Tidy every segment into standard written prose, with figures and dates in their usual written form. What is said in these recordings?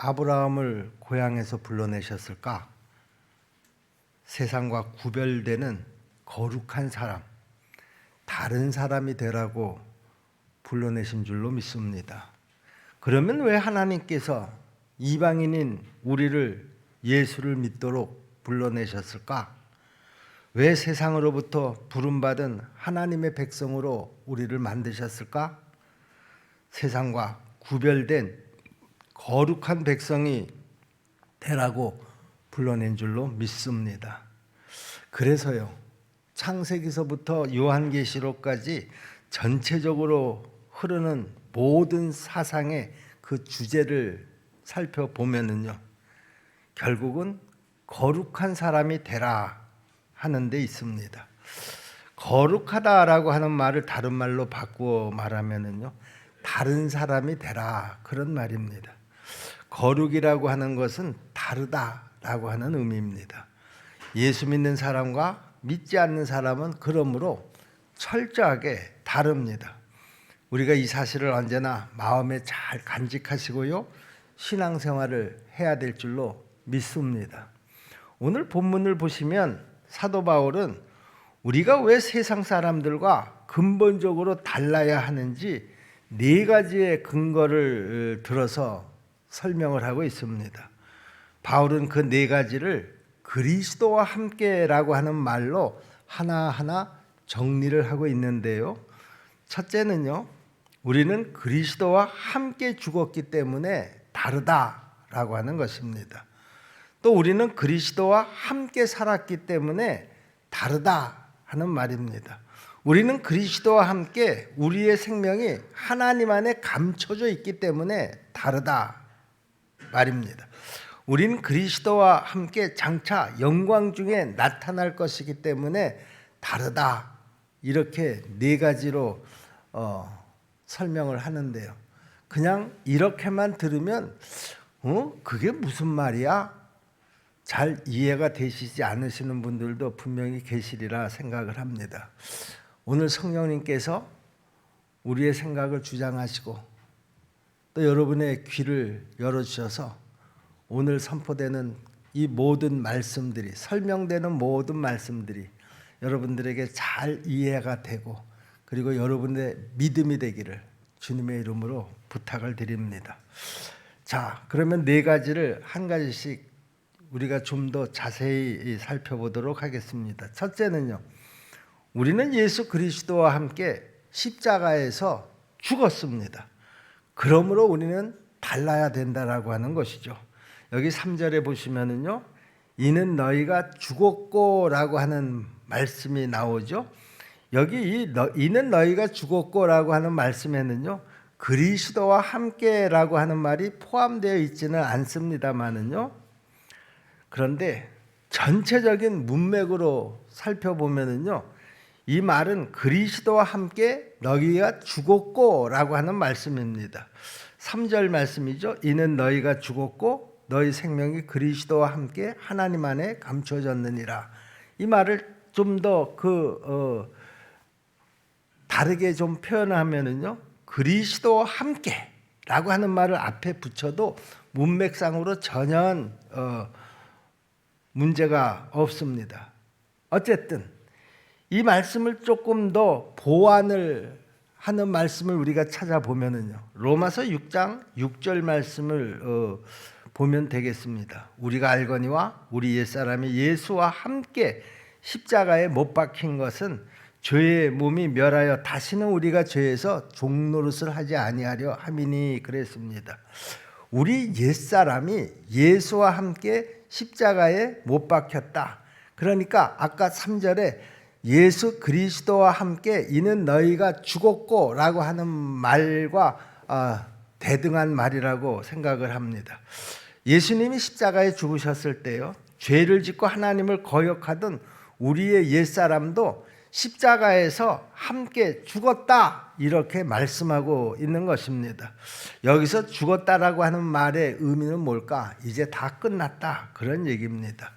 아브라함을 고향에서 불러내셨을까? 세상과 구별되는 거룩한 사람, 다른 사람이 되라고 불러내신 줄로 믿습니다. 그러면 왜 하나님께서 이방인인 우리를 예수를 믿도록 불러내셨을까? 왜 세상으로부터 부름받은 하나님의 백성으로 우리를 만드셨을까? 세상과 구별된 거룩한 백성이 되라고 불러낸 줄로 믿습니다. 그래서요, 창세기서부터 요한계시록까지 전체적으로 흐르는 모든 사상의 그 주제를 살펴보면은요, 결국은 거룩한 사람이 되라 하는 데 있습니다. 거룩하다라고 하는 말을 다른 말로 바꾸어 말하면은요, 다른 사람이 되라, 그런 말입니다. 거룩이라고 하는 것은 다르다라고 하는 의미입니다. 예수 믿는 사람과 믿지 않는 사람은 그러므로 철저하게 다릅니다. 우리가 이 사실을 언제나 마음에 잘 간직하시고요, 신앙생활을 해야 될 줄로 믿습니다. 오늘 본문을 보시면 사도 바울은 우리가 왜 세상 사람들과 근본적으로 달라야 하는지 4가지의 근거를 들어서 설명을 하고 있습니다. 바울은 그 4가지를 그리스도와 함께라고 하는 말로 하나하나 정리를 하고 있는데요. 첫째는요, 우리는 그리스도와 함께 죽었기 때문에 다르다라고 하는 것입니다. 또 우리는 그리스도와 함께 살았기 때문에 다르다 하는 말입니다. 우리는 그리스도와 함께 우리의 생명이 하나님 안에 감춰져 있기 때문에 다르다 말입니다. 우리는 그리스도와 함께 장차 영광 중에 나타날 것이기 때문에 다르다, 이렇게 4가지로 설명을 하는데요. 그냥 이렇게만 들으면 그게 무슨 말이야? 잘 이해가 되시지 않으시는 분들도 분명히 계시리라 생각을 합니다. 오늘 성령님께서 우리의 생각을 주장하시고 또 여러분의 귀를 열어주셔서 오늘 선포되는 이 모든 말씀들이, 설명되는 모든 말씀들이 여러분들에게 잘 이해가 되고 그리고 여러분의 믿음이 되기를 주님의 이름으로 부탁을 드립니다. 자, 그러면 4가지를 한 가지씩 우리가 좀 더 자세히 살펴보도록 하겠습니다. 첫째는요, 우리는 예수 그리스도와 함께 십자가에서 죽었습니다. 그러므로 우리는 달라야 된다라고 하는 것이죠. 여기 3절에 보시면은요, 이는 너희가 죽었고라고 하는 말씀이 나오죠. 여기 이는 너희가 죽었고라고 하는 말씀에는요, 그리스도와 함께라고 하는 말이 포함되어 있지는 않습니다만은요, 그런데 전체적인 문맥으로 살펴보면은요, 이 말은 그리스도와 함께 너희가 죽었고라고 하는 말씀입니다. 3절 말씀이죠. 이는 너희가 죽었고 너희 생명이 그리스도와 함께 하나님 안에 감춰졌느니라. 이 말을 좀 더 다르게 좀 표현하면은요, 그리스도와 함께라고 하는 말을 앞에 붙여도 문맥상으로 전혀 문제가 없습니다. 어쨌든 이 말씀을 조금 더 보완을 하는 말씀을 우리가 찾아보면은요, 로마서 6장 6절 말씀을 보면 되겠습니다. 우리가 알거니와 우리 옛사람이 예수와 함께 십자가에 못 박힌 것은 죄의 몸이 멸하여 다시는 우리가 죄에서 종노릇을 하지 아니하려 함이니 그랬습니다. 우리 옛사람이 예수와 함께 십자가에 못 박혔다. 그러니까 아까 3절에 예수 그리스도와 함께 이는 너희가 죽었고 라고 하는 말과 대등한 말이라고 생각을 합니다. 예수님이 십자가에 죽으셨을 때요, 죄를 짓고 하나님을 거역하던 우리의 옛사람도 십자가에서 함께 죽었다, 이렇게 말씀하고 있는 것입니다. 여기서 죽었다라고 하는 말의 의미는 뭘까? 이제 다 끝났다, 그런 얘기입니다.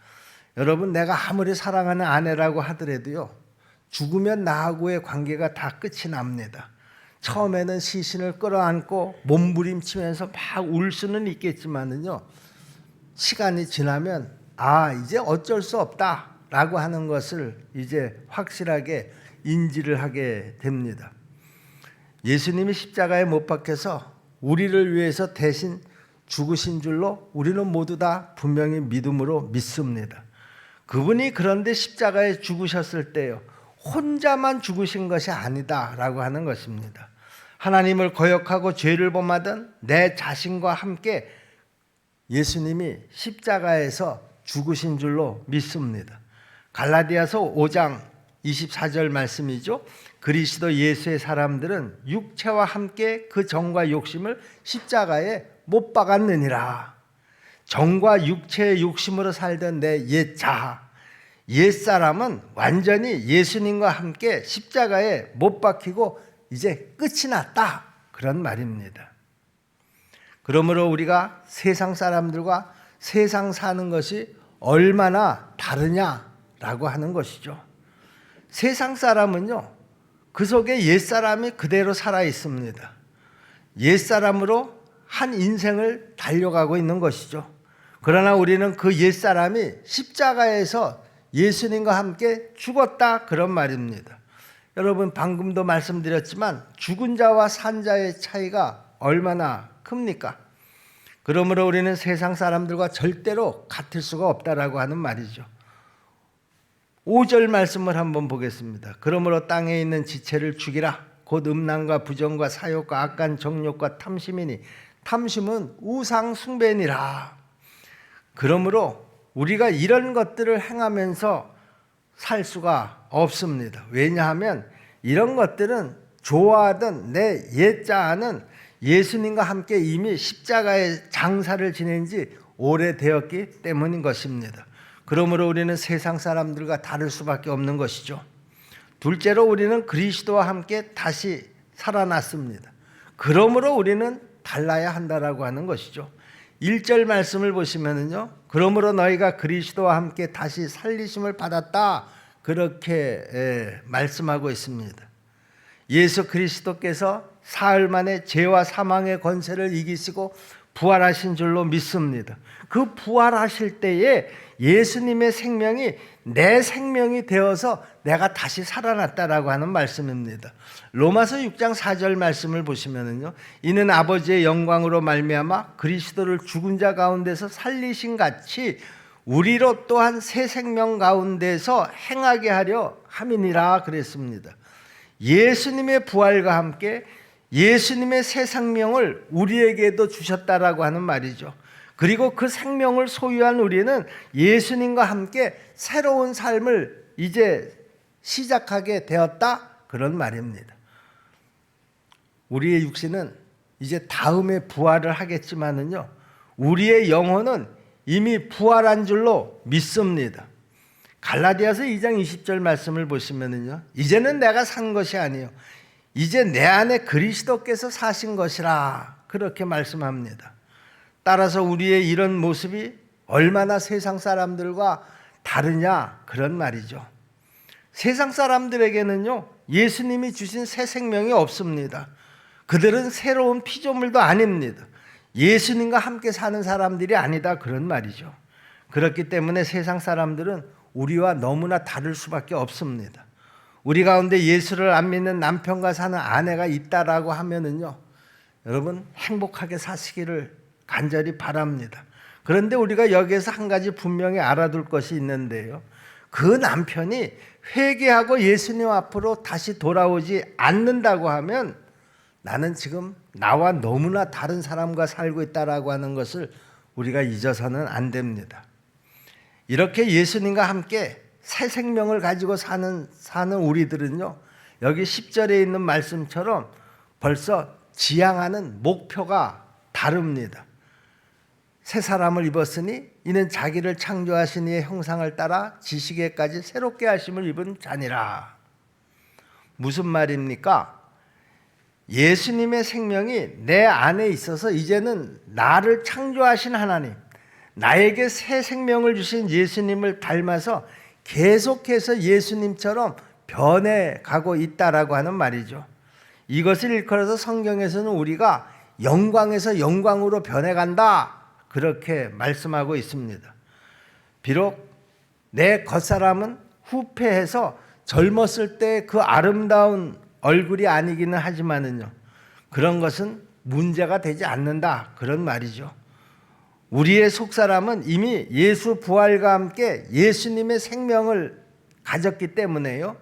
여러분, 내가 아무리 사랑하는 아내라고 하더라도요, 죽으면 나하고의 관계가 다 끝이 납니다. 처음에는 시신을 끌어안고 몸부림치면서 막 울 수는 있겠지만은요, 시간이 지나면 이제 어쩔 수 없다라고 하는 것을 이제 확실하게 인지를 하게 됩니다. 예수님이 십자가에 못 박혀서 우리를 위해서 대신 죽으신 줄로 우리는 모두 다 분명히 믿음으로 믿습니다. 그분이 그런데 십자가에 죽으셨을 때요, 혼자만 죽으신 것이 아니다라고 하는 것입니다. 하나님을 거역하고 죄를 범하던 내 자신과 함께 예수님이 십자가에서 죽으신 줄로 믿습니다. 갈라디아서 5장 24절 말씀이죠. 그리스도 예수의 사람들은 육체와 함께 그 정과 욕심을 십자가에 못 박았느니라. 정과 육체의 욕심으로 살던 내 옛 자아, 옛사람은 완전히 예수님과 함께 십자가에 못 박히고 이제 끝이 났다, 그런 말입니다. 그러므로 우리가 세상 사람들과 세상 사는 것이 얼마나 다르냐라고 하는 것이죠. 세상 사람은요, 그 속에 옛사람이 그대로 살아 있습니다. 옛사람으로 한 인생을 달려가고 있는 것이죠. 그러나 우리는 그 옛사람이 십자가에서 예수님과 함께 죽었다, 그런 말입니다. 여러분, 방금도 말씀드렸지만 죽은 자와 산 자의 차이가 얼마나 큽니까? 그러므로 우리는 세상 사람들과 절대로 같을 수가 없다라고 하는 말이죠. 5절 말씀을 한번 보겠습니다. 그러므로 땅에 있는 지체를 죽이라. 곧 음란과 부정과 사욕과 악한 정욕과 탐심이니 탐심은 우상 숭배니라. 그러므로 우리가 이런 것들을 행하면서 살 수가 없습니다. 왜냐하면 이런 것들은 좋아하던 내 옛자아는 예수님과 함께 이미 십자가의 장사를 지낸 지 오래되었기 때문인 것입니다. 그러므로 우리는 세상 사람들과 다를 수밖에 없는 것이죠. 둘째로 우리는 그리스도와 함께 다시 살아났습니다. 그러므로 우리는 달라야 한다라고 하는 것이죠. 1절 말씀을 보시면은요, 그러므로 너희가 그리스도와 함께 다시 살리심을 받았다, 그렇게 말씀하고 있습니다. 예수 그리스도께서 사흘 만에 죄와 사망의 권세를 이기시고 부활하신 줄로 믿습니다. 그 부활하실 때에 예수님의 생명이 내 생명이 되어서 내가 다시 살아났다라고 하는 말씀입니다. 로마서 6장 4절 말씀을 보시면은요, 이는 아버지의 영광으로 말미암아 그리스도를 죽은 자 가운데서 살리신 같이 우리로 또한 새 생명 가운데서 행하게 하려 함이니라 그랬습니다. 예수님의 부활과 함께 예수님의 새 생명을 우리에게도 주셨다라고 하는 말이죠. 그리고 그 생명을 소유한 우리는 예수님과 함께 새로운 삶을 이제 시작하게 되었다, 그런 말입니다. 우리의 육신은 이제 다음에 부활을 하겠지만은요, 우리의 영혼은 이미 부활한 줄로 믿습니다. 갈라디아서 2장 20절 말씀을 보시면은요, 이제는 내가 산 것이 아니요 이제 내 안에 그리스도께서 사신 것이라, 그렇게 말씀합니다. 따라서 우리의 이런 모습이 얼마나 세상 사람들과 다르냐, 그런 말이죠. 세상 사람들에게는요, 예수님이 주신 새 생명이 없습니다. 그들은 새로운 피조물도 아닙니다. 예수님과 함께 사는 사람들이 아니다, 그런 말이죠. 그렇기 때문에 세상 사람들은 우리와 너무나 다를 수밖에 없습니다. 우리 가운데 예수를 안 믿는 남편과 사는 아내가 있다라고 하면은요, 여러분 행복하게 사시기를 간절히 바랍니다. 그런데 우리가 여기에서 한 가지 분명히 알아둘 것이 있는데요, 그 남편이 회개하고 예수님 앞으로 다시 돌아오지 않는다고 하면 나는 지금 나와 너무나 다른 사람과 살고 있다라고 하는 것을 우리가 잊어서는 안 됩니다. 이렇게 예수님과 함께 새 생명을 가지고 사는 우리들은요, 여기 10절에 있는 말씀처럼 벌써 지향하는 목표가 다릅니다. 새 사람을 입었으니 이는 자기를 창조하신 이의 형상을 따라 지식에까지 새롭게 하심을 입은 자니라. 무슨 말입니까? 예수님의 생명이 내 안에 있어서 이제는 나를 창조하신 하나님, 나에게 새 생명을 주신 예수님을 닮아서 계속해서 예수님처럼 변해가고 있다라고 하는 말이죠. 이것을 일컬어서 성경에서는 우리가 영광에서 영광으로 변해간다, 그렇게 말씀하고 있습니다. 비록 내 겉사람은 후패해서 젊었을 때 그 아름다운 얼굴이 아니기는 하지만은요, 그런 것은 문제가 되지 않는다, 그런 말이죠. 우리의 속사람은 이미 예수 부활과 함께 예수님의 생명을 가졌기 때문에요,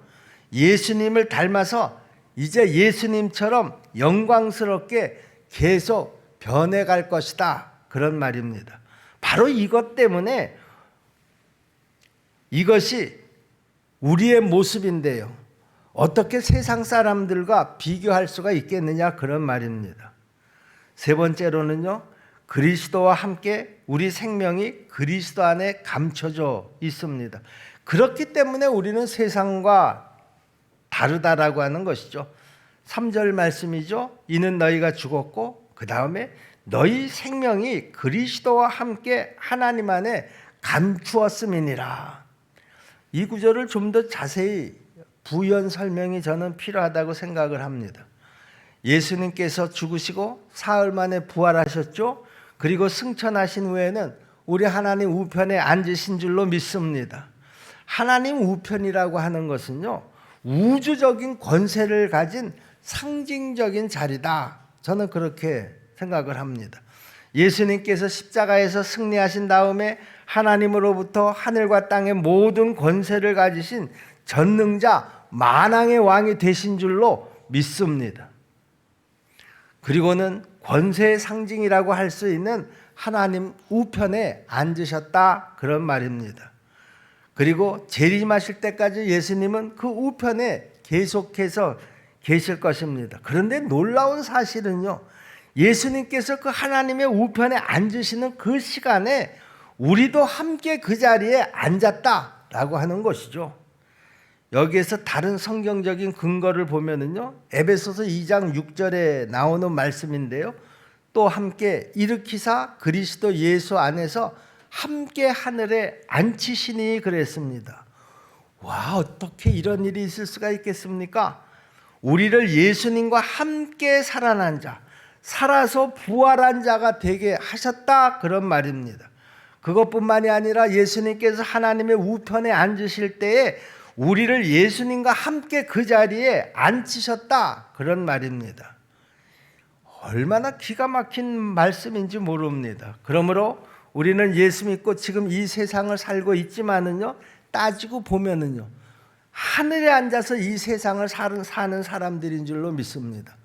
예수님을 닮아서 이제 예수님처럼 영광스럽게 계속 변해갈 것이다, 그런 말입니다. 바로 이것 때문에 이것이 우리의 모습인데요, 어떻게 세상 사람들과 비교할 수가 있겠느냐, 그런 말입니다. 세 번째로는요, 그리스도와 함께 우리 생명이 그리스도 안에 감춰져 있습니다. 그렇기 때문에 우리는 세상과 다르다라고 하는 것이죠. 3절 말씀이죠. 이는 너희가 죽었고 그 다음에 너희 생명이 그리스도와 함께 하나님 안에 감추었음이니라. 이 구절을 좀 더 자세히 부연 설명이 저는 필요하다고 생각을 합니다. 예수님께서 죽으시고 사흘 만에 부활하셨죠. 그리고 승천하신 후에는 우리 하나님 우편에 앉으신 줄로 믿습니다. 하나님 우편이라고 하는 것은요, 우주적인 권세를 가진 상징적인 자리다, 저는 그렇게 생각을 합니다. 예수님께서 십자가에서 승리하신 다음에 하나님으로부터 하늘과 땅의 모든 권세를 가지신 전능자 만왕의 왕이 되신 줄로 믿습니다. 그리고는 권세의 상징이라고 할 수 있는 하나님 우편에 앉으셨다, 그런 말입니다. 그리고 재림하실 때까지 예수님은 그 우편에 계속해서 계실 것입니다. 그런데 놀라운 사실은요, 예수님께서 그 하나님의 우편에 앉으시는 그 시간에 우리도 함께 그 자리에 앉았다라고 하는 것이죠. 여기에서 다른 성경적인 근거를 보면은요, 에베소서 2장 6절에 나오는 말씀인데요, 또 함께 일으키사 그리스도 예수 안에서 함께 하늘에 앉히시니 그랬습니다. 와, 어떻게 이런 일이 있을 수가 있겠습니까? 우리를 예수님과 함께 살아난 자, 살아서 부활한 자가 되게 하셨다, 그런 말입니다. 그것뿐만이 아니라 예수님께서 하나님의 우편에 앉으실 때에 우리를 예수님과 함께 그 자리에 앉히셨다, 그런 말입니다. 얼마나 기가 막힌 말씀인지 모릅니다. 그러므로 우리는 예수 믿고 지금 이 세상을 살고 있지만은요, 따지고 보면은요, 하늘에 앉아서 이 세상을 사는 사람들인 줄로 믿습니다.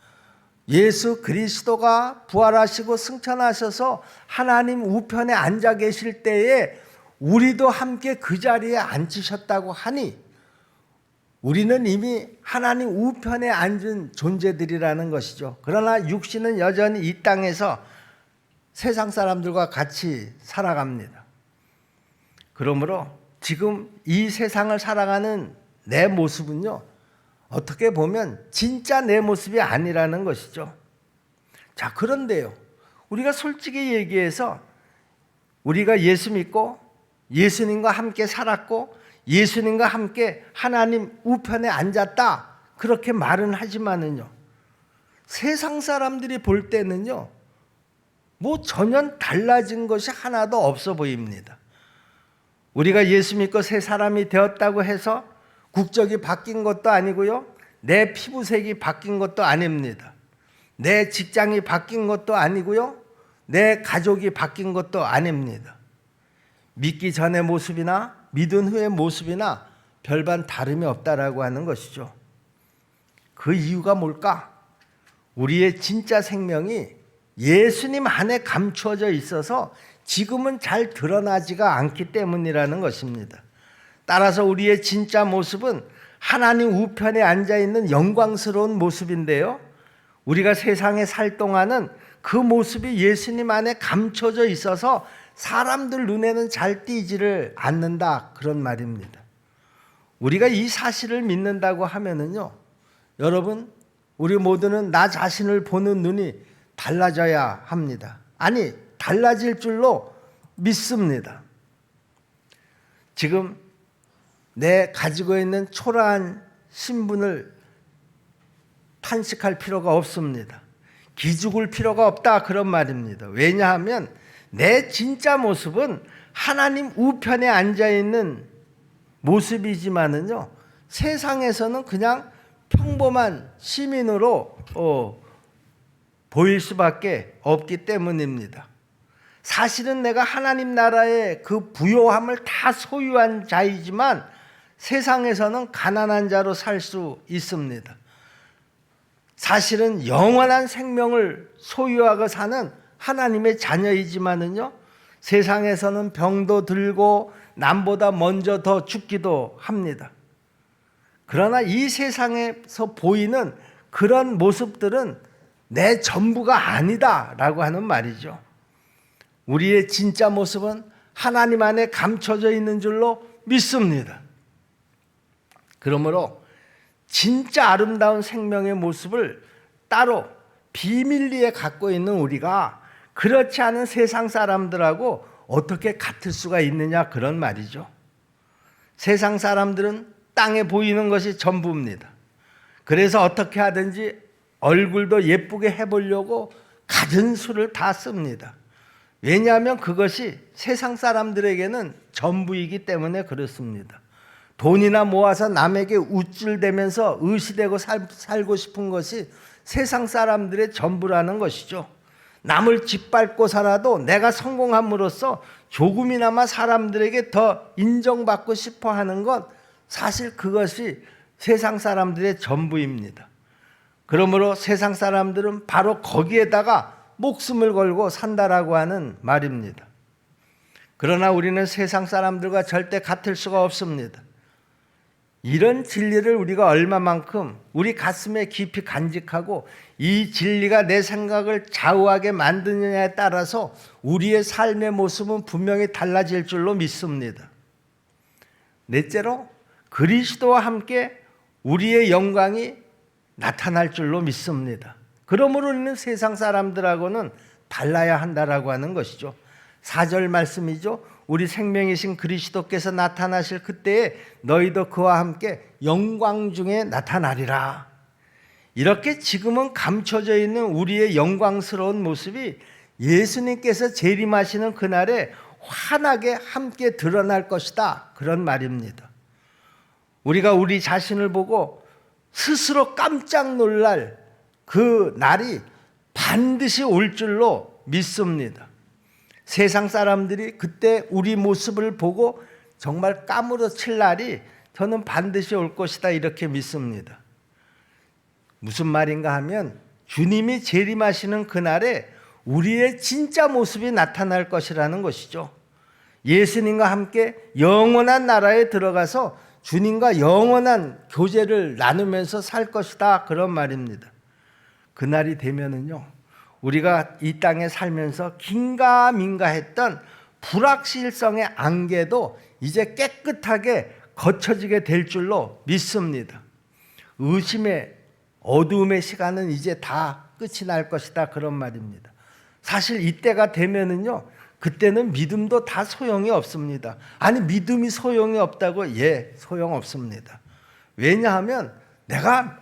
예수 그리스도가 부활하시고 승천하셔서 하나님 우편에 앉아 계실 때에 우리도 함께 그 자리에 앉으셨다고 하니 우리는 이미 하나님 우편에 앉은 존재들이라는 것이죠. 그러나 육신은 여전히 이 땅에서 세상 사람들과 같이 살아갑니다. 그러므로 지금 이 세상을 살아가는 내 모습은요, 어떻게 보면 진짜 내 모습이 아니라는 것이죠. 자, 그런데요, 우리가 솔직히 얘기해서 우리가 예수 믿고 예수님과 함께 살았고 예수님과 함께 하나님 우편에 앉았다, 그렇게 말은 하지만은요, 세상 사람들이 볼 때는요, 뭐 전혀 달라진 것이 하나도 없어 보입니다. 우리가 예수 믿고 새 사람이 되었다고 해서 국적이 바뀐 것도 아니고요, 내 피부색이 바뀐 것도 아닙니다. 내 직장이 바뀐 것도 아니고요, 내 가족이 바뀐 것도 아닙니다. 믿기 전의 모습이나 믿은 후의 모습이나 별반 다름이 없다라고 하는 것이죠. 그 이유가 뭘까? 우리의 진짜 생명이 예수님 안에 감추어져 있어서 지금은 잘 드러나지가 않기 때문이라는 것입니다. 따라서 우리의 진짜 모습은 하나님 우편에 앉아있는 영광스러운 모습인데요, 우리가 세상에 살 동안은 그 모습이 예수님 안에 감춰져 있어서 사람들 눈에는 잘 띄지를 않는다, 그런 말입니다. 우리가 이 사실을 믿는다고 하면은요, 여러분, 우리 모두는 나 자신을 보는 눈이 달라져야 합니다. 아니, 달라질 줄로 믿습니다. 지금 내 가지고 있는 초라한 신분을 탄식할 필요가 없습니다. 기죽을 필요가 없다 그런 말입니다. 왜냐하면 내 진짜 모습은 하나님 우편에 앉아있는 모습이지만은요, 세상에서는 그냥 평범한 시민으로 보일 수밖에 없기 때문입니다. 사실은 내가 하나님 나라의 그 부요함을 다 소유한 자이지만 세상에서는 가난한 자로 살 수 있습니다. 사실은 영원한 생명을 소유하고 사는 하나님의 자녀이지만은요, 세상에서는 병도 들고 남보다 먼저 더 죽기도 합니다. 그러나 이 세상에서 보이는 그런 모습들은 내 전부가 아니다라고 하는 말이죠. 우리의 진짜 모습은 하나님 안에 감춰져 있는 줄로 믿습니다. 그러므로 진짜 아름다운 생명의 모습을 따로 비밀리에 갖고 있는 우리가 그렇지 않은 세상 사람들하고 어떻게 같을 수가 있느냐 그런 말이죠. 세상 사람들은 땅에 보이는 것이 전부입니다. 그래서 어떻게 하든지 얼굴도 예쁘게 해보려고 갖은 수를 다 씁니다. 왜냐하면 그것이 세상 사람들에게는 전부이기 때문에 그렇습니다. 돈이나 모아서 남에게 우쭐대면서 의시되고 살고 싶은 것이 세상 사람들의 전부라는 것이죠. 남을 짓밟고 살아도 내가 성공함으로써 조금이나마 사람들에게 더 인정받고 싶어 하는 것, 사실 그것이 세상 사람들의 전부입니다. 그러므로 세상 사람들은 바로 거기에다가 목숨을 걸고 산다라고 하는 말입니다. 그러나 우리는 세상 사람들과 절대 같을 수가 없습니다. 이런 진리를 우리가 얼마만큼 우리 가슴에 깊이 간직하고 이 진리가 내 생각을 좌우하게 만드느냐에 따라서 우리의 삶의 모습은 분명히 달라질 줄로 믿습니다. 넷째로, 그리스도와 함께 우리의 영광이 나타날 줄로 믿습니다. 그러므로 우리는 세상 사람들하고는 달라야 한다라고 하는 것이죠. 4절 말씀이죠. 우리 생명이신 그리스도께서 나타나실 그때에 너희도 그와 함께 영광 중에 나타나리라. 이렇게 지금은 감춰져 있는 우리의 영광스러운 모습이 예수님께서 재림하시는 그날에 환하게 함께 드러날 것이다, 그런 말입니다. 우리가 우리 자신을 보고 스스로 깜짝 놀랄 그 날이 반드시 올 줄로 믿습니다. 세상 사람들이 그때 우리 모습을 보고 정말 까무러칠 날이 저는 반드시 올 것이다, 이렇게 믿습니다. 무슨 말인가 하면 주님이 재림하시는 그날에 우리의 진짜 모습이 나타날 것이라는 것이죠. 예수님과 함께 영원한 나라에 들어가서 주님과 영원한 교제를 나누면서 살 것이다, 그런 말입니다. 그날이 되면은요, 우리가 이 땅에 살면서 긴가민가했던 불확실성의 안개도 이제 깨끗하게 거쳐지게 될 줄로 믿습니다. 의심의 어두움의 시간은 이제 다 끝이 날 것이다, 그런 말입니다. 사실 이때가 되면은요, 그때는 믿음도 다 소용이 없습니다. 아니, 믿음이 소용이 없다고? 예, 소용없습니다. 왜냐하면 내가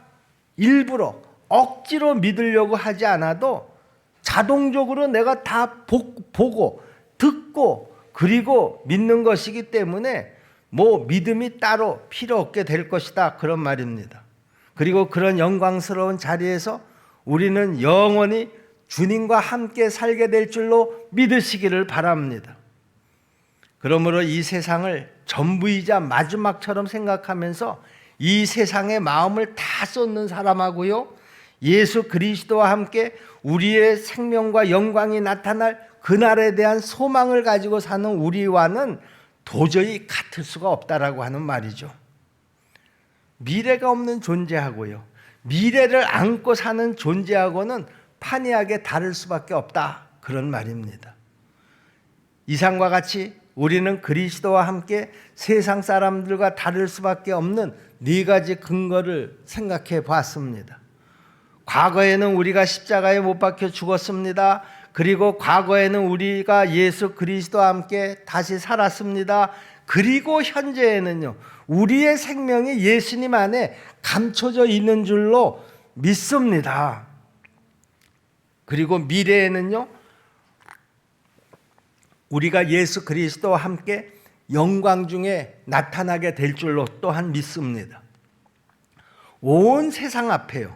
일부러 억지로 믿으려고 하지 않아도 자동적으로 내가 다 보고 듣고 그리고 믿는 것이기 때문에 뭐 믿음이 따로 필요 없게 될 것이다, 그런 말입니다. 그리고 그런 영광스러운 자리에서 우리는 영원히 주님과 함께 살게 될 줄로 믿으시기를 바랍니다. 그러므로 이 세상을 전부이자 마지막처럼 생각하면서 이 세상의 마음을 다 쏟는 사람하고요, 예수 그리스도와 함께 우리의 생명과 영광이 나타날 그날에 대한 소망을 가지고 사는 우리와는 도저히 같을 수가 없다라고 하는 말이죠. 미래가 없는 존재하고요, 미래를 안고 사는 존재하고는 판이하게 다를 수밖에 없다, 그런 말입니다. 이상과 같이 우리는 그리스도와 함께 세상 사람들과 다를 수밖에 없는 4가지 근거를 생각해 봤습니다. 과거에는 우리가 십자가에 못 박혀 죽었습니다. 그리고 과거에는 우리가 예수 그리스도와 함께 다시 살았습니다. 그리고 현재에는요, 우리의 생명이 예수님 안에 감춰져 있는 줄로 믿습니다. 그리고 미래에는요, 우리가 예수 그리스도와 함께 영광 중에 나타나게 될 줄로 또한 믿습니다. 온 세상 앞에요,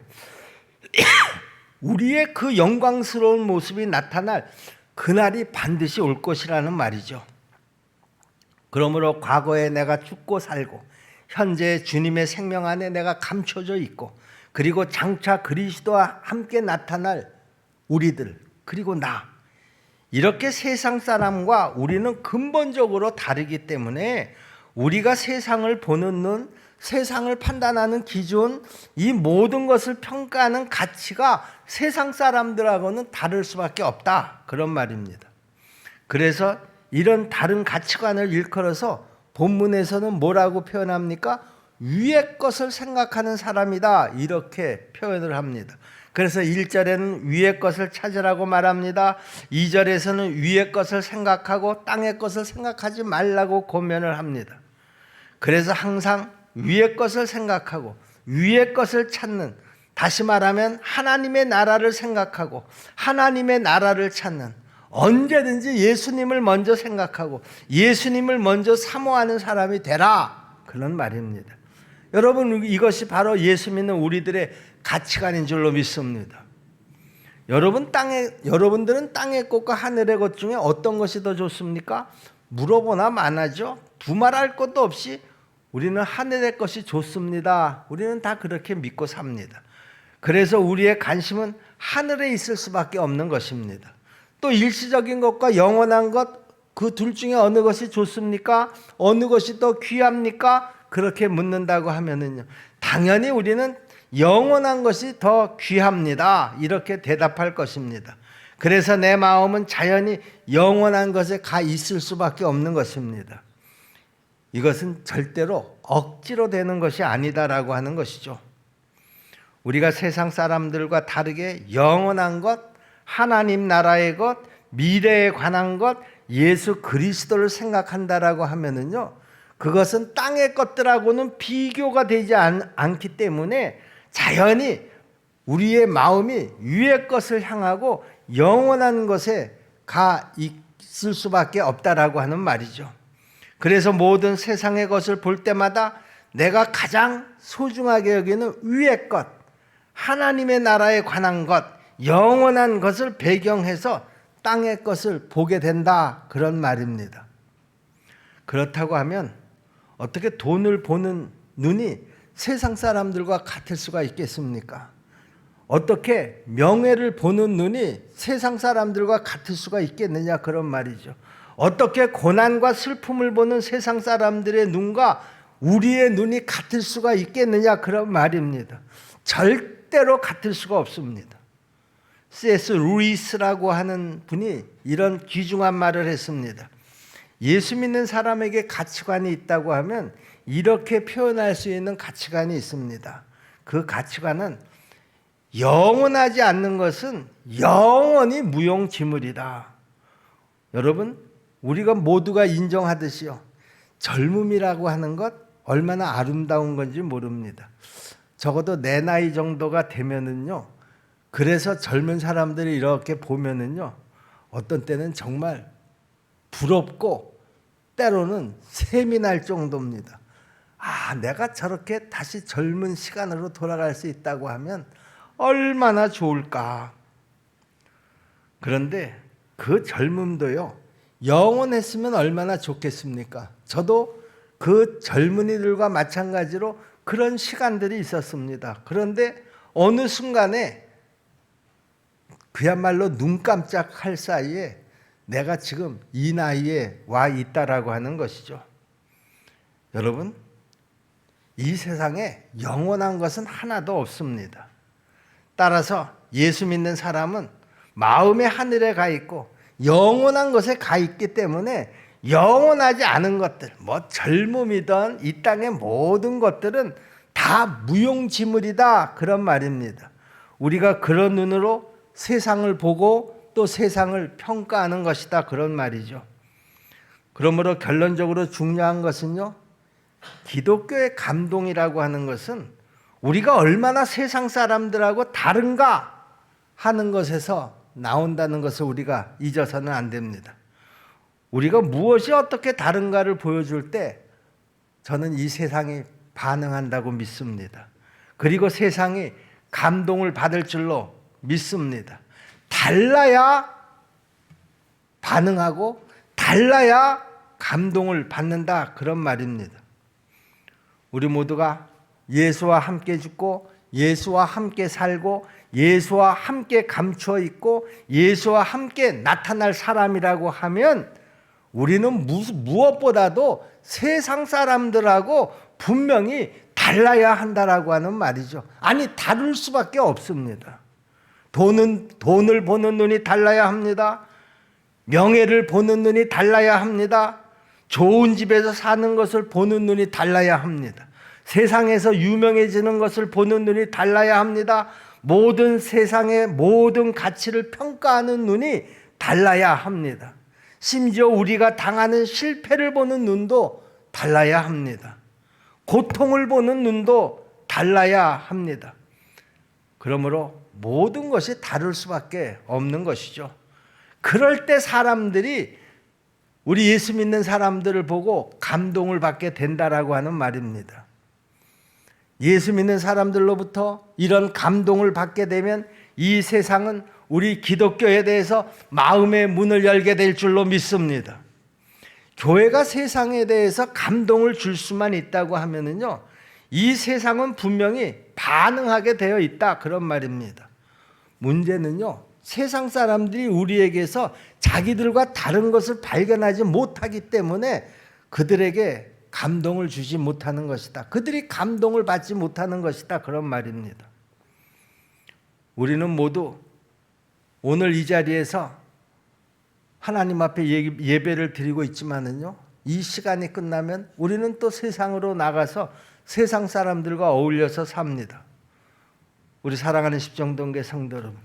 우리의 그 영광스러운 모습이 나타날 그날이 반드시 올 것이라는 말이죠. 그러므로 과거에 내가 죽고 살고 현재 주님의 생명 안에 내가 감춰져 있고, 그리고 장차 그리스도와 함께 나타날 우리들, 그리고 나, 이렇게 세상 사람과 우리는 근본적으로 다르기 때문에 우리가 세상을 보는 눈, 세상을 판단하는 기준, 이 모든 것을 평가하는 가치가 세상 사람들하고는 다를 수밖에 없다, 그런 말입니다. 그래서 이런 다른 가치관을 일컬어서 본문에서는 뭐라고 표현합니까? 위의 것을 생각하는 사람이다, 이렇게 표현을 합니다. 그래서 1절에는 위의 것을 찾으라고 말합니다. 2절에서는 위의 것을 생각하고 땅의 것을 생각하지 말라고 권면을 합니다. 그래서 항상 위의 것을 생각하고 위의 것을 찾는, 다시 말하면 하나님의 나라를 생각하고 하나님의 나라를 찾는, 언제든지 예수님을 먼저 생각하고 예수님을 먼저 사모하는 사람이 되라, 그런 말입니다. 여러분, 이것이 바로 예수 믿는 우리들의 가치관인 줄로 믿습니다. 여러분들은 땅의 것과 하늘의 것 중에 어떤 것이 더 좋습니까? 물어보나 마나죠. 두말할 것도 없이 우리는 하늘의 것이 좋습니다. 우리는 다 그렇게 믿고 삽니다. 그래서 우리의 관심은 하늘에 있을 수밖에 없는 것입니다. 또 일시적인 것과 영원한 것, 그 둘 중에 어느 것이 좋습니까? 어느 것이 더 귀합니까? 그렇게 묻는다고 하면은요, 당연히 우리는 영원한 것이 더 귀합니다, 이렇게 대답할 것입니다. 그래서 내 마음은 자연히 영원한 것에 가 있을 수밖에 없는 것입니다. 이것은 절대로 억지로 되는 것이 아니다라고 하는 것이죠. 우리가 세상 사람들과 다르게 영원한 것, 하나님 나라의 것, 미래에 관한 것, 예수 그리스도를 생각한다라고 하면은요, 그것은 땅의 것들하고는 비교가 되지 않기 때문에 자연히 우리의 마음이 위의 것을 향하고 영원한 것에 가 있을 수밖에 없다라고 하는 말이죠. 그래서 모든 세상의 것을 볼 때마다 내가 가장 소중하게 여기는 위의 것, 하나님의 나라에 관한 것, 영원한 것을 배경해서 땅의 것을 보게 된다, 그런 말입니다. 그렇다고 하면 어떻게 돈을 보는 눈이 세상 사람들과 같을 수가 있겠습니까? 어떻게 명예를 보는 눈이 세상 사람들과 같을 수가 있겠느냐, 그런 말이죠. 어떻게 고난과 슬픔을 보는 세상 사람들의 눈과 우리의 눈이 같을 수가 있겠느냐, 그런 말입니다. 절대로 같을 수가 없습니다. C.S. 루이스라고 하는 분이 이런 귀중한 말을 했습니다. 예수 믿는 사람에게 가치관이 있다고 하면 이렇게 표현할 수 있는 가치관이 있습니다. 그 가치관은 영원하지 않는 것은 영원히 무용지물이다. 여러분, 우리가 모두가 인정하듯이요, 젊음이라고 하는 것 얼마나 아름다운 건지 모릅니다. 적어도 내 나이 정도가 되면은요, 그래서 젊은 사람들이 이렇게 보면은요, 어떤 때는 정말 부럽고 때로는 샘이 날 정도입니다. 아, 내가 저렇게 다시 젊은 시간으로 돌아갈 수 있다고 하면 얼마나 좋을까. 그런데 그 젊음도요, 영원했으면 얼마나 좋겠습니까? 저도 그 젊은이들과 마찬가지로 그런 시간들이 있었습니다. 그런데 어느 순간에 그야말로 눈 깜짝할 사이에 내가 지금 이 나이에 와 있다라고 하는 것이죠. 여러분, 이 세상에 영원한 것은 하나도 없습니다. 따라서 예수 믿는 사람은 마음의 하늘에 가 있고 영원한 것에 가 있기 때문에 영원하지 않은 것들, 뭐 젊음이든 이 땅의 모든 것들은 다 무용지물이다, 그런 말입니다. 우리가 그런 눈으로 세상을 보고 또 세상을 평가하는 것이다, 그런 말이죠. 그러므로 결론적으로 중요한 것은요, 기독교의 감동이라고 하는 것은 우리가 얼마나 세상 사람들하고 다른가 하는 것에서 나온다는 것을 우리가 잊어서는 안 됩니다. 우리가 무엇이 어떻게 다른가를 보여줄 때 저는 이 세상이 반응한다고 믿습니다. 그리고 세상이 감동을 받을 줄로 믿습니다. 달라야 반응하고 달라야 감동을 받는다, 그런 말입니다. 우리 모두가 예수와 함께 죽고 예수와 함께 살고 예수와 함께 감추어 있고 예수와 함께 나타날 사람이라고 하면 우리는 무엇보다도 세상 사람들하고 분명히 달라야 한다라고 하는 말이죠. 아니, 다를 수밖에 없습니다. 돈을 보는 눈이 달라야 합니다. 명예를 보는 눈이 달라야 합니다. 좋은 집에서 사는 것을 보는 눈이 달라야 합니다. 세상에서 유명해지는 것을 보는 눈이 달라야 합니다. 모든 세상의 모든 가치를 평가하는 눈이 달라야 합니다. 심지어 우리가 당하는 실패를 보는 눈도 달라야 합니다. 고통을 보는 눈도 달라야 합니다. 그러므로 모든 것이 다를 수밖에 없는 것이죠. 그럴 때 사람들이 우리 예수 믿는 사람들을 보고 감동을 받게 된다라고 하는 말입니다. 예수 믿는 사람들로부터 이런 감동을 받게 되면 이 세상은 우리 기독교에 대해서 마음의 문을 열게 될 줄로 믿습니다. 교회가 세상에 대해서 감동을 줄 수만 있다고 하면은요, 이 세상은 분명히 반응하게 되어 있다, 그런 말입니다. 문제는요, 세상 사람들이 우리에게서 자기들과 다른 것을 발견하지 못하기 때문에 그들에게 감동을 주지 못하는 것이다. 그들이 감동을 받지 못하는 것이다, 그런 말입니다. 우리는 모두 오늘 이 자리에서 하나님 앞에 예배를 드리고 있지만은요, 이 시간이 끝나면 우리는 또 세상으로 나가서 세상 사람들과 어울려서 삽니다. 우리 사랑하는 십정동계 성도 여러분,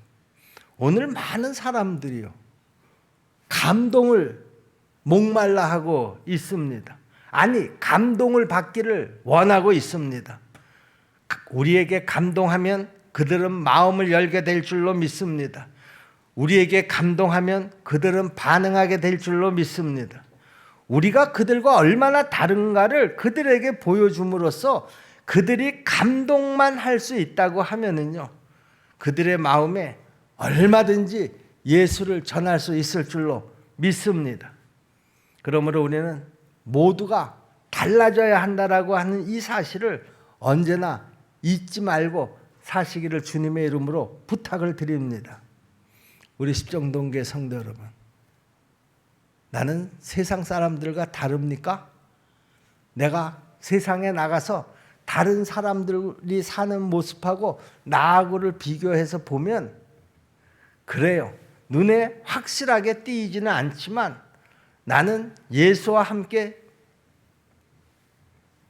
오늘 많은 사람들이요, 감동을 목말라 하고 있습니다. 아니, 감동을 받기를 원하고 있습니다. 우리에게 감동하면 그들은 마음을 열게 될 줄로 믿습니다. 우리에게 감동하면 그들은 반응하게 될 줄로 믿습니다. 우리가 그들과 얼마나 다른가를 그들에게 보여줌으로써 그들이 감동만 할 수 있다고 하면은요, 그들의 마음에 얼마든지 예수를 전할 수 있을 줄로 믿습니다. 그러므로 우리는 모두가 달라져야 한다라고 하는 이 사실을 언제나 잊지 말고 사시기를 주님의 이름으로 부탁을 드립니다. 우리 십정동계 성도 여러분, 나는 세상 사람들과 다릅니까? 내가 세상에 나가서 다른 사람들이 사는 모습하고 나하고를 비교해서 보면 그래요, 눈에 확실하게 띄지는 않지만 나는 예수와 함께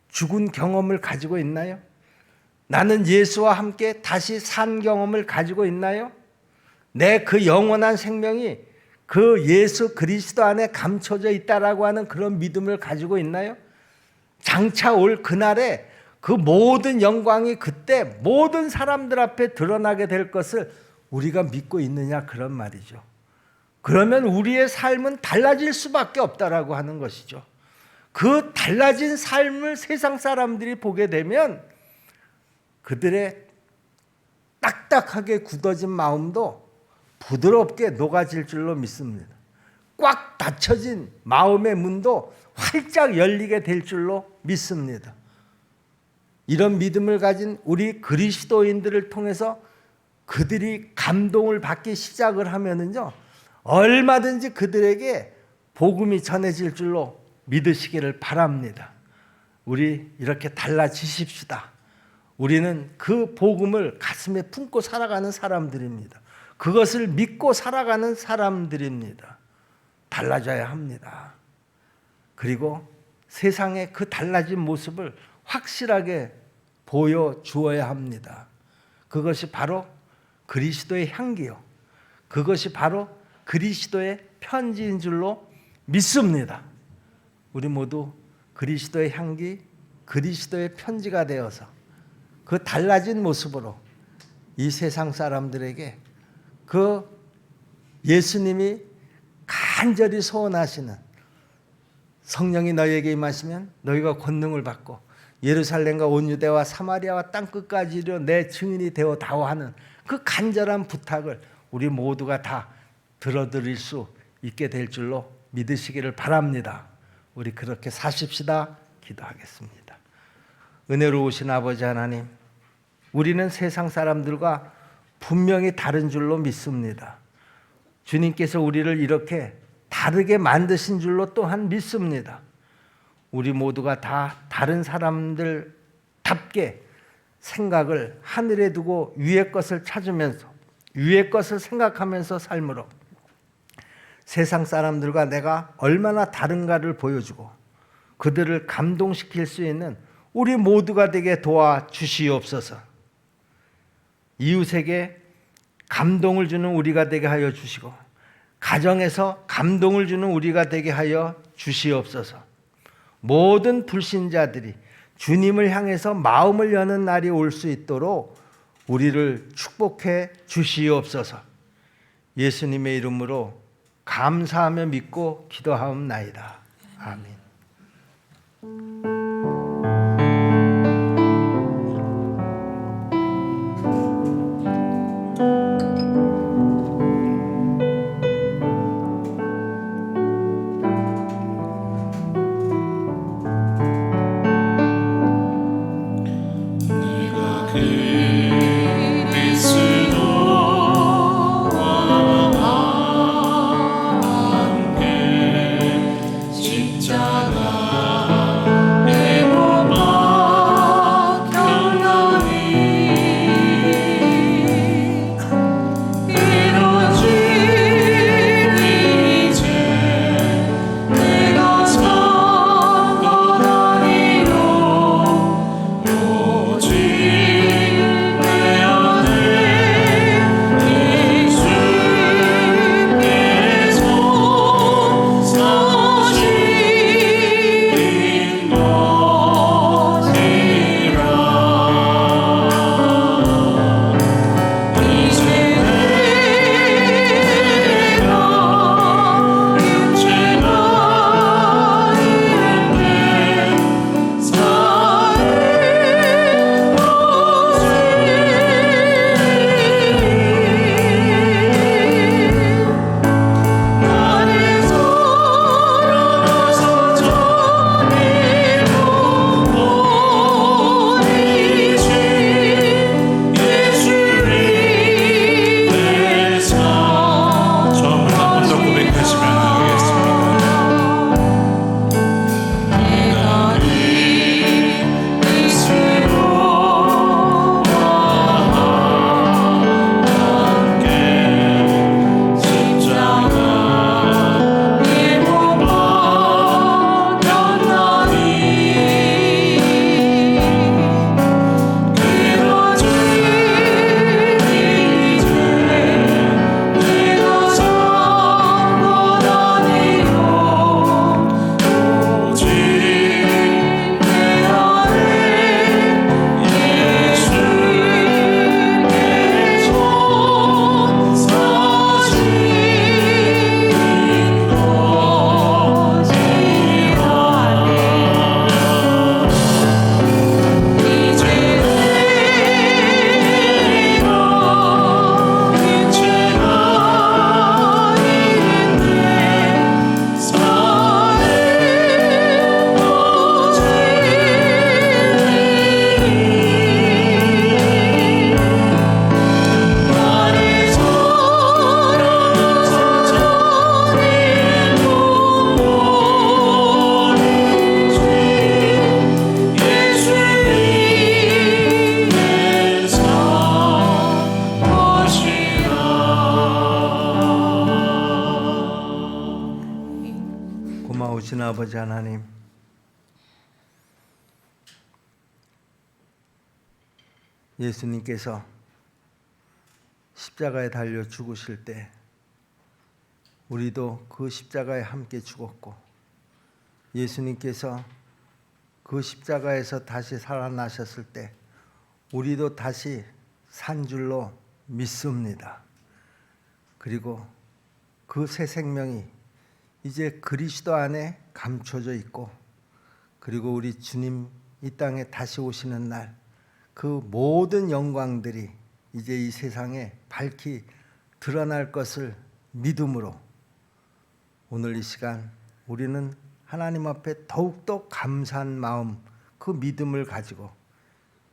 죽은 경험을 가지고 있나요? 나는 예수와 함께 다시 산 경험을 가지고 있나요? 내 그 영원한 생명이 그 예수 그리스도 안에 감춰져 있다라고 하는 그런 믿음을 가지고 있나요? 장차 올 그날에 그 모든 영광이 그때 모든 사람들 앞에 드러나게 될 것을 우리가 믿고 있느냐, 그런 말이죠. 그러면 우리의 삶은 달라질 수밖에 없다라고 하는 것이죠. 그 달라진 삶을 세상 사람들이 보게 되면 그들의 딱딱하게 굳어진 마음도 부드럽게 녹아질 줄로 믿습니다. 꽉 닫혀진 마음의 문도 활짝 열리게 될 줄로 믿습니다. 이런 믿음을 가진 우리 그리스도인들을 통해서 그들이 감동을 받기 시작을 하면은요, 얼마든지 그들에게 복음이 전해질 줄로 믿으시기를 바랍니다. 우리 이렇게 달라지십시다. 우리는 그 복음을 가슴에 품고 살아가는 사람들입니다. 그것을 믿고 살아가는 사람들입니다. 달라져야 합니다. 그리고 세상의 그 달라진 모습을 확실하게 보여주어야 합니다. 그것이 바로 그리스도의 향기요, 그것이 바로 그리스도의 편지인 줄로 믿습니다. 우리 모두 그리스도의 향기, 그리스도의 편지가 되어서 그 달라진 모습으로 이 세상 사람들에게 그 예수님이 간절히 소원하시는 성령이 너희에게 임하시면 너희가 권능을 받고 예루살렘과 온 유대와 사마리아와 땅끝까지 이르러 내 증인이 되어 다오하는 그 간절한 부탁을 우리 모두가 다 들어드릴 수 있게 될 줄로 믿으시기를 바랍니다. 우리 그렇게 사십시다. 기도하겠습니다. 은혜로우신 아버지 하나님, 우리는 세상 사람들과 분명히 다른 줄로 믿습니다. 주님께서 우리를 이렇게 다르게 만드신 줄로 또한 믿습니다. 우리 모두가 다 다른 사람들답게 생각을 하늘에 두고 위의 것을 찾으면서 위의 것을 생각하면서 삶으로 세상 사람들과 내가 얼마나 다른가를 보여주고 그들을 감동시킬 수 있는 우리 모두가 되게 도와주시옵소서. 이웃에게 감동을 주는 우리가 되게 하여 주시고 가정에서 감동을 주는 우리가 되게 하여 주시옵소서. 모든 불신자들이 주님을 향해서 마음을 여는 날이 올 수 있도록 우리를 축복해 주시옵소서. 예수님의 이름으로 감사하며 믿고 기도하옵나이다. 아멘. 고마우신 아버지 하나님, 예수님께서 십자가에 달려 죽으실 때 우리도 그 십자가에 함께 죽었고, 예수님께서 그 십자가에서 다시 살아나셨을 때 우리도 다시 산 줄로 믿습니다. 그리고 그 새 생명이 이제 그리스도 안에 감춰져 있고, 그리고 우리 주님 이 땅에 다시 오시는 날 그 모든 영광들이 이제 이 세상에 밝히 드러날 것을 믿음으로 오늘 이 시간 우리는 하나님 앞에 더욱더 감사한 마음, 그 믿음을 가지고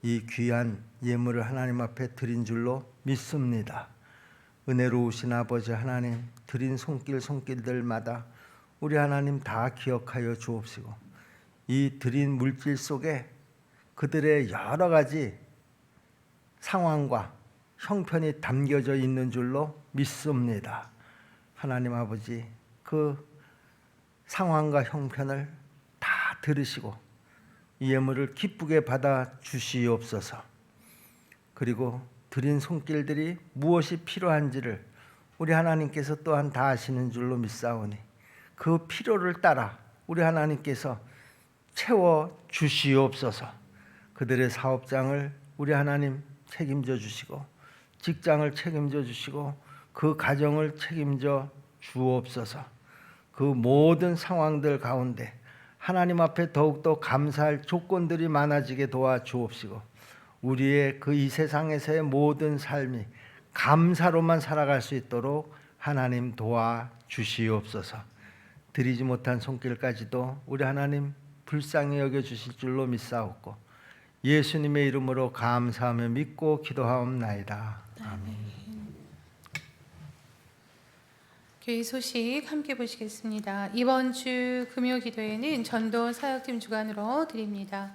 이 귀한 예물을 하나님 앞에 드린 줄로 믿습니다. 은혜로우신 아버지 하나님, 드린 손길들마다 우리 하나님 다 기억하여 주옵시고, 이 드린 물질 속에 그들의 여러 가지 상황과 형편이 담겨져 있는 줄로 믿습니다. 하나님 아버지, 그 상황과 형편을 다 들으시고 이 예물을 기쁘게 받아 주시옵소서. 그리고 드린 손길들이 무엇이 필요한지를 우리 하나님께서 또한 다 아시는 줄로 믿사오니 그 필요를 따라 우리 하나님께서 채워 주시옵소서. 그들의 사업장을 우리 하나님 책임져 주시고, 직장을 책임져 주시고, 그 가정을 책임져 주옵소서. 그 모든 상황들 가운데 하나님 앞에 더욱더 감사할 조건들이 많아지게 도와 주옵시고, 우리의 그 이 세상에서의 모든 삶이 감사로만 살아갈 수 있도록 하나님 도와 주시옵소서. 드리지 못한 손길까지도 우리 하나님 불쌍히 여겨 주실 줄로 믿사옵고, 예수님의 이름으로 감사하며 믿고 기도하옵나이다. 아멘. 교회 소식 함께 보시겠습니다. 이번 주 금요 기도회는 전도 사역팀 주관으로 드립니다.